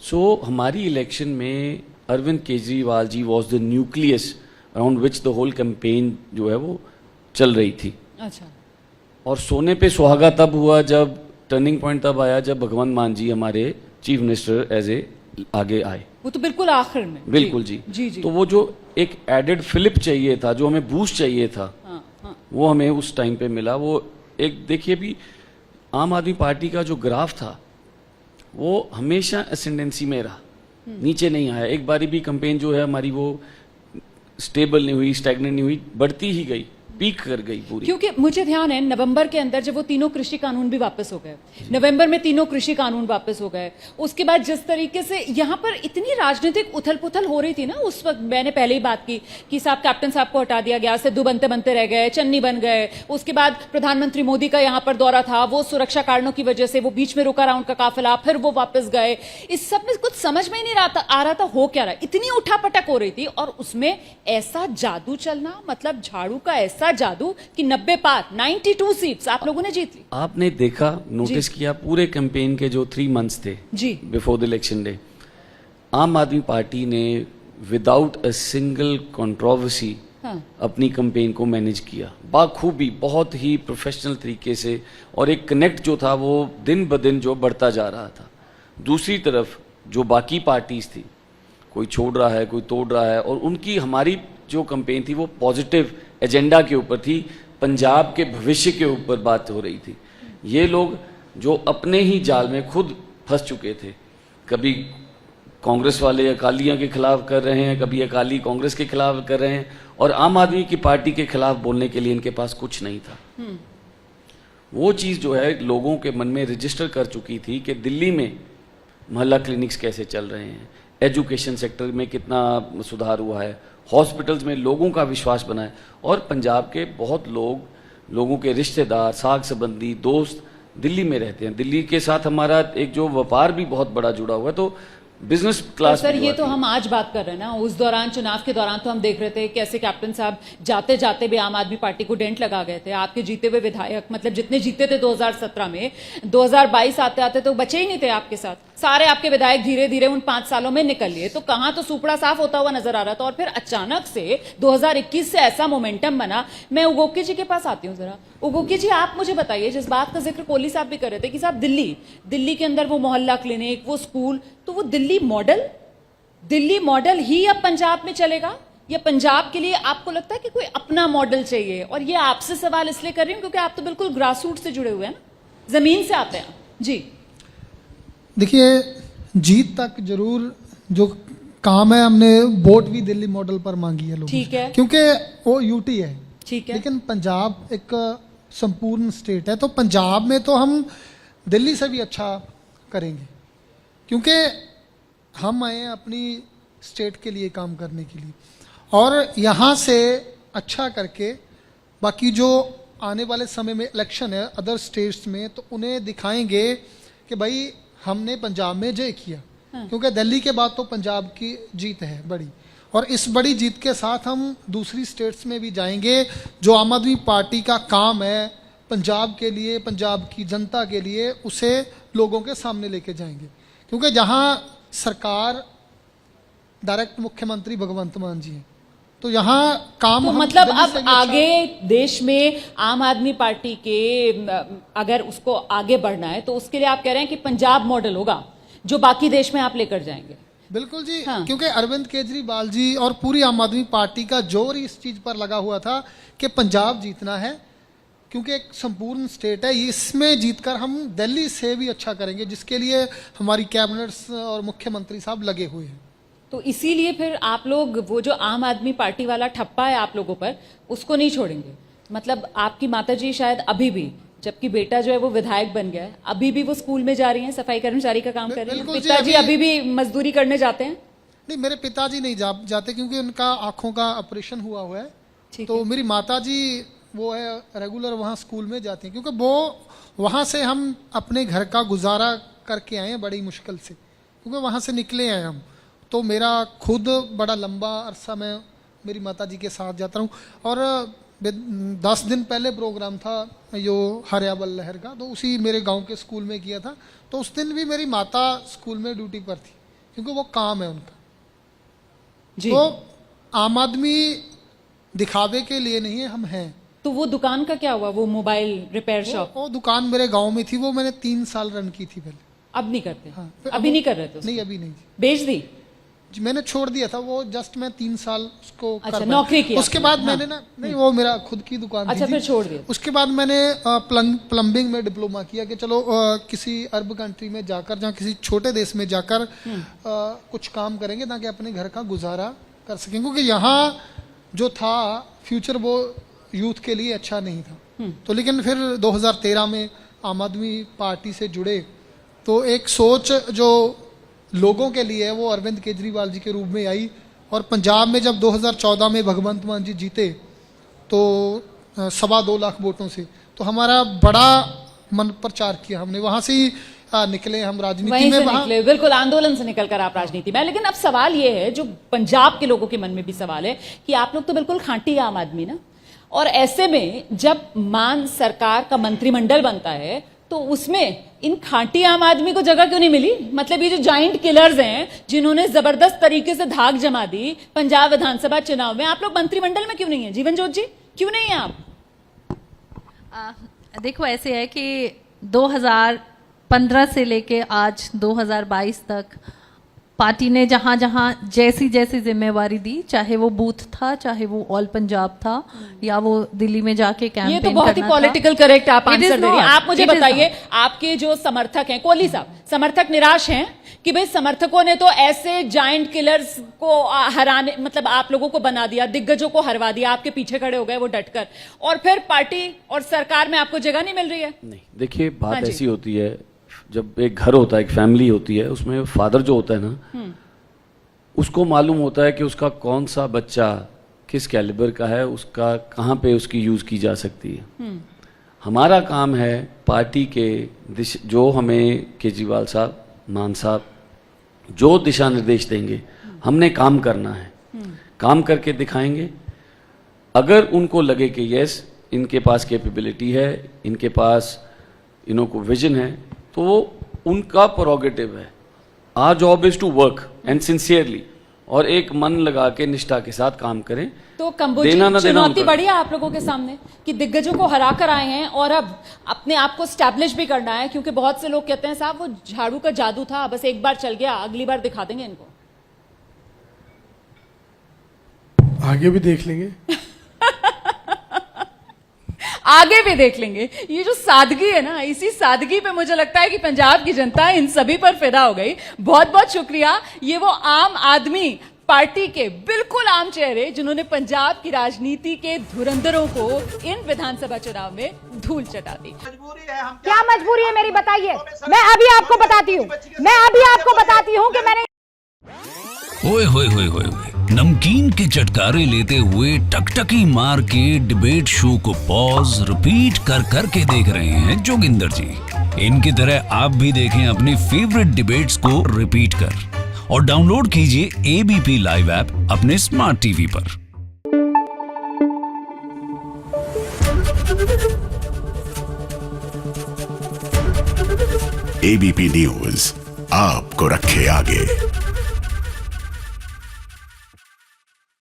सो हमारी इलेक्शन में Arvind Kejriwal ji was the nucleus around which the whole campaign जो है वो चल रही थी। अच्छा। और सोने पे सुहागा तब हुआ जब टर्निंग पॉइंट तब आया जब भगवंत मान जी हमारे चीफ मिनिस्टर एज ए आगे आए। वो तो बिल्कुल आखिर में। बिल्कुल जी। जी। तो वो जो एक एडेड फिलिप चाहिए था, जो हमें बूस्ट चाहिए था, हाँ, हाँ। वो हमें उस टाइम पे मिला। वो एक देखिए भी आम आदमी पार्टी का जो ग्राफ था वो हमेशा असेंडेंसी में रहा, नीचे नहीं आया। एक बारी भी कैंपेन जो है हमारी वो स्टेबल नहीं हुई, स्टैग्नेंट नहीं हुई, बढ़ती ही गई, पीक कर गई पूरी। क्योंकि मुझे ध्यान है नवंबर के अंदर जब वो तीनों कृषि कानून भी वापस हो गए, नवंबर में तीनों कृषि कानून वापस हो गए, उसके बाद जिस तरीके से यहाँ पर इतनी राजनीतिक उथल पुथल हो रही थी ना, उस वक्त मैंने पहले ही बात की कि साहब कैप्टन साहब को हटा दिया गया, सिद्धू बनते बनते रह गए, चन्नी बन गए। उसके बाद प्रधानमंत्री मोदी का यहाँ पर दौरा था, वो सुरक्षा कारणों की वजह से वो बीच में रुका रहा उनका काफिला, फिर वो वापस गए। इस सब में कुछ समझ में ही नहीं आ रहा था हो क्या रहा, इतनी उठापटक हो रही थी। और उसमें ऐसा जादू चलना, मतलब झाड़ू का ऐसा जादू कि 90 पार 92 सीट्स आप लोगों ने जीत ली। आपने देखा, नोटिस किया पूरे कैंपेन के जो 3 मंथ्स थे जी बिफोर द इलेक्शन डे, आम आदमी पार्टी ने विदाउट अ सिंगल कंट्रोवर्सी अपनी कैंपेन को मैनेज किया बाखूबी, बहुत ही प्रोफेशनल तरीके से, और एक कनेक्ट जो था वो दिन ब दिन जो बढ़ता जा रहा था। दूसरी तरफ जो बाकी पार्टीज थी, कोई छोड़ रहा है, कोई तोड़ रहा है, और उनकी हमारी जो कैंपेन थी वो पॉजिटिव एजेंडा के ऊपर थी, पंजाब के भविष्य के ऊपर बात हो रही थी। ये लोग जो अपने ही जाल में खुद फंस चुके थे, कभी कांग्रेस वाले अकालियों के खिलाफ कर रहे हैं, कभी अकाली कांग्रेस के खिलाफ कर रहे हैं, और आम आदमी की पार्टी के खिलाफ बोलने के लिए इनके पास कुछ नहीं था। वो चीज़ जो है लोगों के मन में रजिस्टर कर चुकी थी कि दिल्ली में मोहल्ला क्लिनिक्स कैसे चल रहे हैं, एजुकेशन सेक्टर में कितना सुधार हुआ है, हॉस्पिटल्स में लोगों का विश्वास बना है, और पंजाब के बहुत लोगों के रिश्तेदार, साग संबंधी, दोस्त दिल्ली में रहते हैं। दिल्ली के साथ हमारा एक जो व्यापार भी बहुत बड़ा जुड़ा हुआ है, तो बिजनेस क्लास। सर ये तो हम आज बात कर रहे हैं ना, उस दौरान चुनाव के दौरान तो हम देख रहे थे कैसे कैप्टन साहब जाते जाते भी आम आदमी पार्टी को डेंट लगा गए थे। आपके जीते हुए विधायक, मतलब जितने जीते थे 2017 में, 2022 आते आते तो बचे ही नहीं थे आपके साथ। सारे आपके विधायक धीरे धीरे उन 5 सालों में निकल लिए, तो कहां तो सुपड़ा साफ होता हुआ नजर आ रहा था, और फिर अचानक से 2021 से ऐसा मोमेंटम बना। मैं उगोकी जी के पास आती हूँ जरा। उगोकी जी, आप मुझे बताइए, जिस बात का जिक्र कोहली साहब भी कर रहे थे कि साहब दिल्ली के अंदर वो मोहल्ला क्लिनिक, वो स्कूल, तो वो दिल्ली मॉडल ही अब पंजाब में चलेगा, या पंजाब के लिए आपको लगता है कि कोई अपना मॉडल चाहिए? और ये आपसे सवाल इसलिए कर रही हूं क्योंकि आप तो बिल्कुल ग्रास रूट से जुड़े हुए हैं ना, जमीन से आते हैं जी। देखिए, जीत तक जरूर जो काम है, हमने वोट भी दिल्ली मॉडल पर मांगी है लोगों से। ठीक है, क्योंकि वो यूटी है, ठीक है, लेकिन पंजाब एक संपूर्ण स्टेट है, तो पंजाब में तो हम दिल्ली से भी अच्छा करेंगे, क्योंकि हम आए हैं अपनी स्टेट के लिए काम करने के लिए, और यहाँ से अच्छा करके बाकी जो आने वाले समय में इलेक्शन है अदर स्टेट्स में, तो उन्हें दिखाएंगे कि भाई हमने पंजाब में जय किया। क्योंकि दिल्ली के बाद तो पंजाब की जीत है बड़ी, और इस बड़ी जीत के साथ हम दूसरी स्टेट्स में भी जाएंगे। जो आम आदमी पार्टी का काम है पंजाब के लिए, पंजाब की जनता के लिए, उसे लोगों के सामने लेके जाएंगे। क्योंकि जहाँ सरकार डायरेक्ट मुख्यमंत्री भगवंत मान जी हैं, तो यहाँ काम तो हम मतलब दिल्ली से अब भी अच्छा- आगे देश में आम आदमी पार्टी के अगर उसको आगे बढ़ना है तो उसके लिए आप कह रहे हैं कि पंजाब मॉडल होगा जो बाकी देश में आप लेकर जाएंगे? बिल्कुल जी। हाँ। क्योंकि अरविंद केजरीवाल जी और पूरी आम आदमी पार्टी का जोर ही इस चीज पर लगा हुआ था कि पंजाब जीतना है, क्योंकि एक संपूर्ण स्टेट है, इसमें जीतकर हम दिल्ली से भी अच्छा करेंगे, जिसके लिए हमारी कैबिनेट्स और मुख्यमंत्री साहब लगे हुए हैं। तो इसीलिए फिर आप लोग वो जो आम आदमी पार्टी वाला ठप्पा है आप लोगों पर, उसको नहीं छोड़ेंगे? मतलब आपकी माताजी शायद अभी भी, जबकि बेटा जो है वो विधायक बन गया है, अभी भी वो स्कूल में जा रही हैं, सफाई कर्मचारी का काम कर रही हैं, बिल्कुल जी, पिताजी अभी भी मजदूरी करने जाते हैं? नहीं, मेरे पिताजी नहीं जाते, क्योंकि उनका आंखों का ऑपरेशन हुआ है। ठीक तो है। मेरी माताजी वो है रेगुलर वहाँ स्कूल में जाती हैं, क्योंकि वो वहाँ से हम अपने घर का गुजारा करके आए हैं बड़ी मुश्किल से, क्योंकि वहाँ से निकले हैं हम। तो मेरा खुद बड़ा लंबा अरसा मैं मेरी माताजी के साथ जाता हूँ। और 10 दिन पहले प्रोग्राम था यो हरियावल लहर का, तो उसी मेरे गांव के स्कूल में किया था। तो उस दिन भी मेरी माता स्कूल में ड्यूटी पर थी, क्योंकि वो काम है उनका जी। तो आम आदमी दिखावे के लिए नहीं है, हम हैं। तो वो दुकान का क्या हुआ, वो मोबाइल रिपेयर शॉप? वो दुकान मेरे गांव में थी, वो मैंने 3 साल रन की थी पहले। अब नहीं करते? हाँ, फिर अभी नहीं कर रहे थे उसको? नहीं, अभी नहीं बेच दी? जी, मैंने छोड़ दिया था वो, जस्ट मैं 3 साल उसको अच्छा, कर पाया। नौकरी की उसके आपने? बाद हाँ। मैंने ना, नहीं वो मेरा खुद की दुकान अच्छा, थी फिर जी। छोड़ दिया? उसके बाद मैंने प्लम्बिंग में डिप्लोमा किया कि चलो किसी अरब कंट्री में जाकर, जहाँ किसी छोटे देश में जाकर कुछ काम करेंगे ताकि अपने घर का गुजारा कर सकें, क्योंकि यहाँ जो था फ्यूचर वो यूथ के लिए अच्छा नहीं था। तो लेकिन फिर 2013 में आम आदमी पार्टी से जुड़े, तो एक सोच जो लोगों के लिए है वो अरविंद केजरीवाल जी के रूप में आई। और पंजाब में जब 2014 में भगवंत मान जी जीते तो 2.25 लाख वोटों से, तो हमारा बड़ा मन प्रचार किया हमने, वहां से ही निकले हम राजनीति वहीं में। से वहां निकले, बिल्कुल आंदोलन से निकलकर आप राजनीति में। लेकिन अब सवाल ये है, जो पंजाब के लोगों के मन में भी सवाल है कि आप लोग तो बिल्कुल खांटी आम आदमी ना, और ऐसे में जब मान सरकार का मंत्रिमंडल बनता है तो उसमें इन खांटी आम आदमी को जगह क्यों नहीं मिली? मतलब ये जो जाइंट किलर्स हैं जिन्होंने जबरदस्त तरीके से धाक जमा दी पंजाब विधानसभा चुनाव में, आप लोग मंत्रिमंडल में क्यों नहीं है? जीवन जोत जी, क्यों नहीं है आप? देखो ऐसे है कि 2015 से लेके आज 2022 तक पार्टी ने जहां जहां जैसी जैसी जिम्मेवारी दी, चाहे वो बूथ था, चाहे वो ऑल पंजाब था, या वो दिल्ली में जाके कैंपेन ये तो बहुत ही पॉलिटिकल करेक्ट आप आंसर दे रही हैं। आप मुझे बताइए, आपके जो समर्थक हैं, कोहली साहब, समर्थक निराश हैं कि भाई समर्थकों ने तो ऐसे जायंट किलर्स को हराने, मतलब आप लोगों को बना दिया, दिग्गजों को हरवा दिया, आपके पीछे खड़े हो गए वो डटकर, और फिर पार्टी और सरकार में आपको जगह नहीं मिल रही है? नहीं, देखिए बात हाँ जी। ऐसी होती है, जब एक घर होता है, एक फैमिली होती है, उसमें फादर जो होता है ना, उसको मालूम होता है कि उसका कौन सा बच्चा किस कैलिबर का है, उसका कहाँ पे उसकी यूज की जा सकती है। हमारा काम है पार्टी के जो हमें केजरीवाल साहब, मान साहब जो दिशा निर्देश देंगे, हमने काम करना है, काम करके दिखाएंगे। अगर उनको लगे कि यस इनके पास कैपेबिलिटी है, इनके पास इनको विजन है, तो वो उनका प्रोगेटिव है। Our job is to work and sincerely, और एक मन लगा के निष्ठा के साथ काम करें। तो कंबोजी चुनौती बढ़ी है आप लोगों के सामने कि दिग्गजों को हरा कर आए हैं और अब अपने आप को स्टैब्लिश भी करना है, क्योंकि बहुत से लोग कहते हैं साहब वो झाड़ू का जादू था, बस एक बार चल गया, अगली बार दिखा देंगे इनको। आगे भी देख लेंगे। आगे भी देख लेंगे। ये जो सादगी है ना, इसी सादगी पे मुझे लगता है कि पंजाब की जनता इन सभी पर फिदा हो गई। बहुत बहुत शुक्रिया। ये वो आम आदमी पार्टी के बिल्कुल आम चेहरे जिन्होंने पंजाब की राजनीति के धुरंधरों को इन विधानसभा चुनाव में धूल चटा दी। क्या मजबूरी है मेरी, बताइए। मैं अभी आपको बताती हूँ कि मैंने ओए होए होए होए होए, नमकीन के चटकारे लेते हुए टकटकी मार के डिबेट शो को पॉज रिपीट कर कर के देख रहे हैं जोगिंदर जी। इनकी तरह आप भी देखें अपनी फेवरेट डिबेट्स को रिपीट कर, और डाउनलोड कीजिए एबीपी लाइव ऐप अपने स्मार्ट टीवी पर। एबीपी न्यूज आपको रखे आगे।